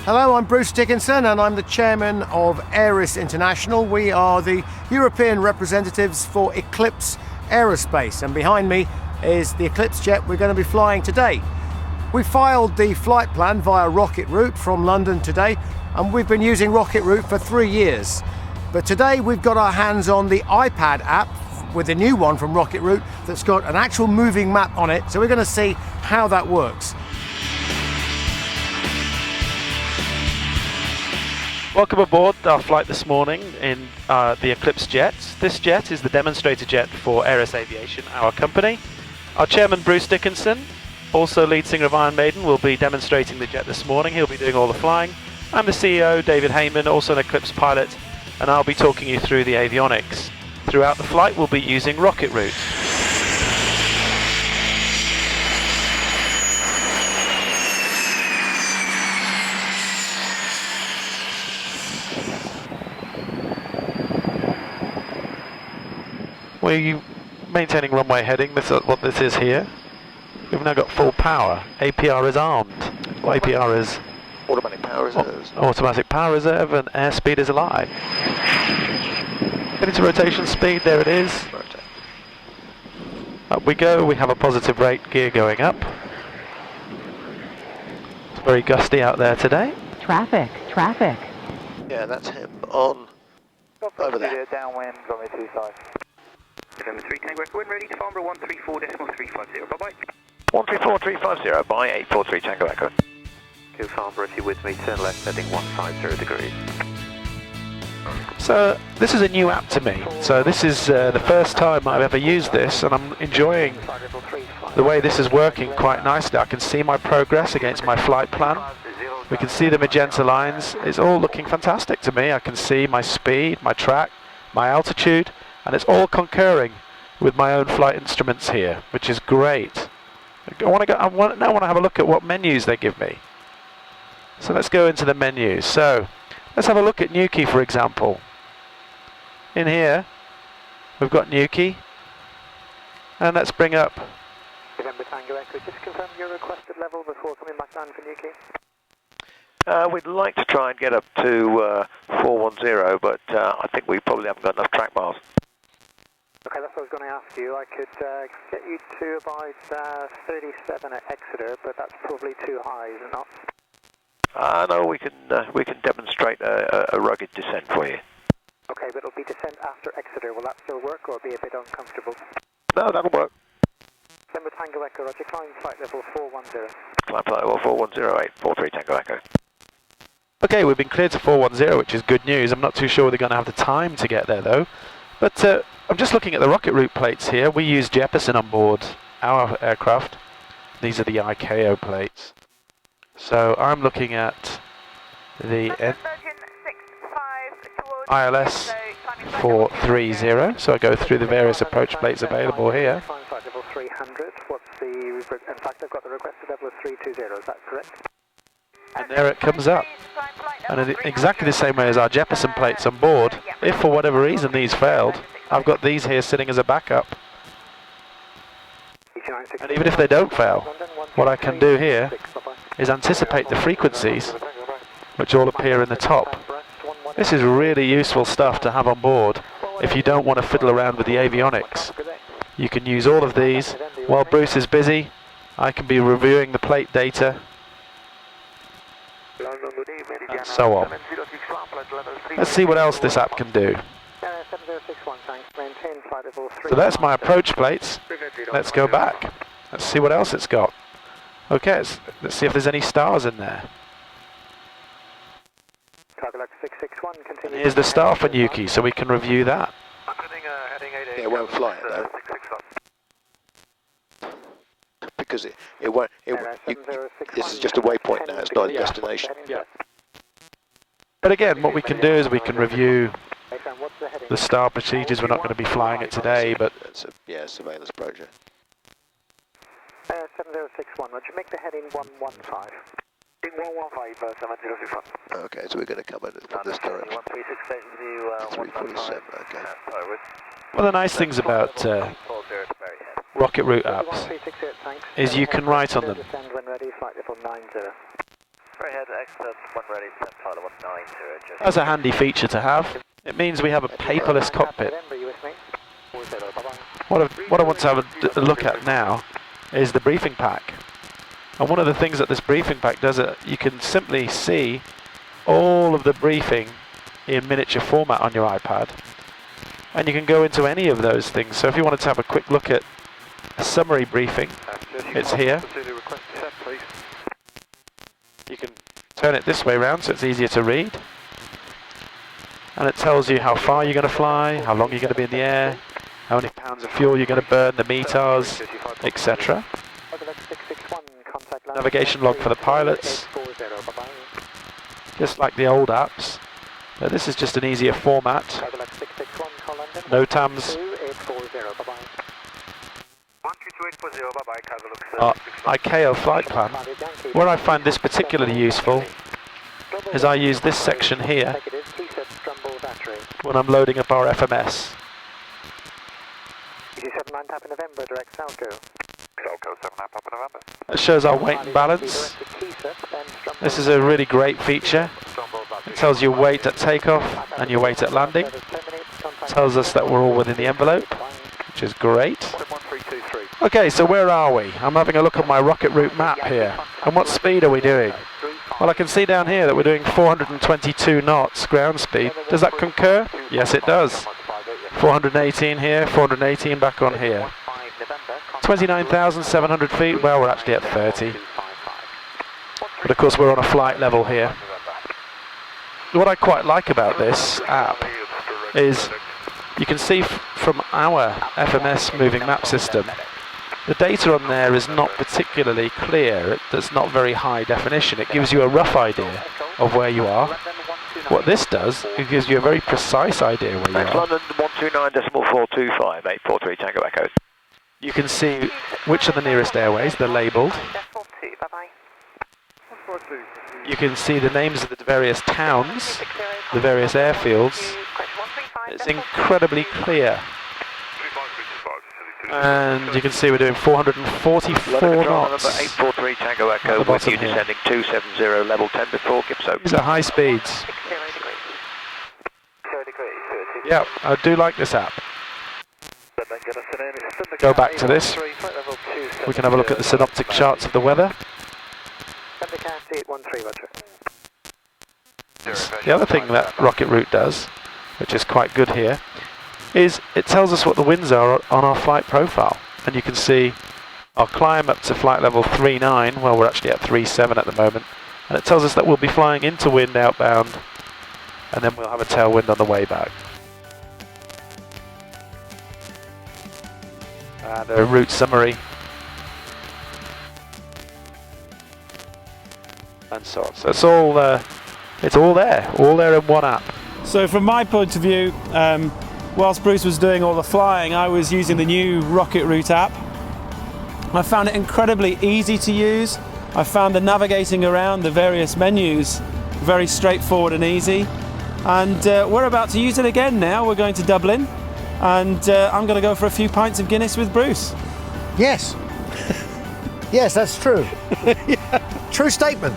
Hello, I'm Bruce Dickinson and I'm the chairman of Aeris International. We are the European representatives for Eclipse Aerospace, and behind me is the Eclipse jet we're going to be flying today. We filed the flight plan via Rocket Route from London today, and we've been using Rocket Route for 3 years. But today we've got our hands on the iPad app with the new one from Rocket Route that's got an actual moving map on it, so we're going to see how that works. Welcome aboard our flight this morning in the Eclipse jet. This jet is the demonstrator jet for Aeris Aviation, our company. Our chairman, Bruce Dickinson, also lead singer of Iron Maiden, will be demonstrating the jet this morning. He'll be doing all the flying. I'm the CEO, David Heyman, also an Eclipse pilot, and I'll be talking you through the avionics. Throughout the flight, we'll be using Rocket Route. We're maintaining runway heading. This is what this is here. We've now got full power. APR is armed. Well, APR is automatic power reserves. Automatic power reserve, and airspeed is alive. Getting to rotation speed. There it is. Rotate. Up we go. We have a positive rate gear going up. It's very gusty out there today. Traffic. Yeah, that's him on over there. Downwind, runway 25. November 3 Tango Echo, wind ready to Farnborough 134.350, bye bye. 134.350 by 843 Tango Echo. To Farnborough, if you're with me, turn left, heading 150 degrees. So this is a new app to me. So this is the first time I've ever used this, and I'm enjoying the way this is working quite nicely. I can see my progress against my flight plan. We can see the magenta lines. It's all looking fantastic to me. I can see my speed, my track, my altitude, and it's all concurring with my own flight instruments here, which is great. I now want to have a look at what menus they give me. So let's go into the menus. So let's have a look at Nuki, for example. In here, we've got Nuki, and let's bring up. November Tango Echo, just confirm your requested level before coming back down for Nuki. We'd like to try and get up to 410, but I think we probably haven't got enough track miles. Okay, that's what I was going to ask you. I could get you to about 37 at Exeter, but that's probably too high, is it not? No, we can demonstrate a rugged descent for you. Okay, but it'll be descent after Exeter. Will that still work, or be a bit uncomfortable? No, that'll work. November Tango Echo, Roger, climb flight level 410. Climb flight level 410, 843 Tango Echo. Okay, we've been cleared to 410, which is good news. I'm not too sure they're going to have the time to get there though. But I'm just looking at the Rocket Route plates here. We use Jeppesen on board our aircraft. These are the ICAO plates. So I'm looking at the ILS 430. So I go through the various approach plates available here. Climb flight level 300. In fact, I've got the requested level of 320. Is that correct? And there it comes up. And in exactly the same way as our Jeppesen plates on board, if for whatever reason these failed, I've got these here sitting as a backup. And even if they don't fail, what I can do here is anticipate the frequencies which all appear in the top. This is really useful stuff to have on board if you don't want to fiddle around with the avionics. You can use all of these. While Bruce is busy, I can be reviewing the plate data and so on. Let's see what else this app can do. So that's my approach plates. Let's go back. Let's see what else it's got. Okay, let's see if there's any stars in there. Here's the star for Nuki, so we can review that. It won't fly it though. Because it won't. This is just a waypoint now. It's not a destination. Yeah. But again, what we can do is we can review the star procedures. We're not going to be flying it today, but it's a surveillance project. 7061, would you make the heading 115? 115, 7061. Okay, so we're going to come in from this direction. 347, okay. one of the nice things about rocket route apps 1368, thanks. is you can write on them. Descend when ready, flight level 90. Right ahead, excellent. When ready, send pilot 190. Just That's a handy feature to have. It means we have a paperless cockpit. November, you with me? 40, bye-bye. What I want to have a look at now is the briefing pack. And one of the things that this briefing pack does, you can simply see all of the briefing in miniature format on your iPad. And you can go into any of those things. So if you wanted to have a quick look at a summary briefing, it's here. You can turn it this way around so it's easier to read. And it tells you how far you're going to fly, how long you're going to be in the air, how many pounds of fuel you're going to burn, the METARs, etc. Navigation log for the pilots, just like the old apps. But this is just an easier format. NOTAMs. ICAO flight plan. Where I find this particularly useful is I use this section here when I'm loading up our FMS. It shows our weight and balance. This is a really great feature. It tells you weight at takeoff and your weight at landing. It tells us that we're all within the envelope, which is great. Okay, so where are we? I'm having a look at my rocket route map here. And what speed are we doing? Well, I can see down here that we're doing 422 knots ground speed. Does that concur? Yes, it does. 418 here, 418 back on here. 29,700 feet, well, we're actually at 30. But of course, we're on a flight level here. What I quite like about this app is you can see from our FMS moving map system, the data on there is not particularly clear. It's not very high definition. It gives you a rough idea of where you are. What this does, it gives you a very precise idea where you are. London 129.425, 843 Tango Echo. You can see which are the nearest airways, they're labelled. You can see the names of the various towns, the various airfields. It's incredibly clear. And you can see we're doing 444 knots. 843 Tango Echo with you descending 270 level 10 before Gippsland. These are high speeds. Yeah, I do like this app. Go back to this. We can have a look at the synoptic charts of the weather. The other thing that Rocket Route does, which is quite good here, is it tells us what the winds are on our flight profile. And you can see our climb up to flight level 39, well, we're actually at 37 at the moment, and it tells us that we'll be flying into wind outbound, and then we'll have a tailwind on the way back. And a route summary, and so on. So it's all there in one app. So from my point of view, whilst Bruce was doing all the flying, I was using the new Rocket Route app. I found it incredibly easy to use. I found the navigating around the various menus very straightforward and easy. And we're about to use it again now. We're going to Dublin, and I'm going to go for a few pints of Guinness with Bruce. Yes. Yes, that's true. True statement.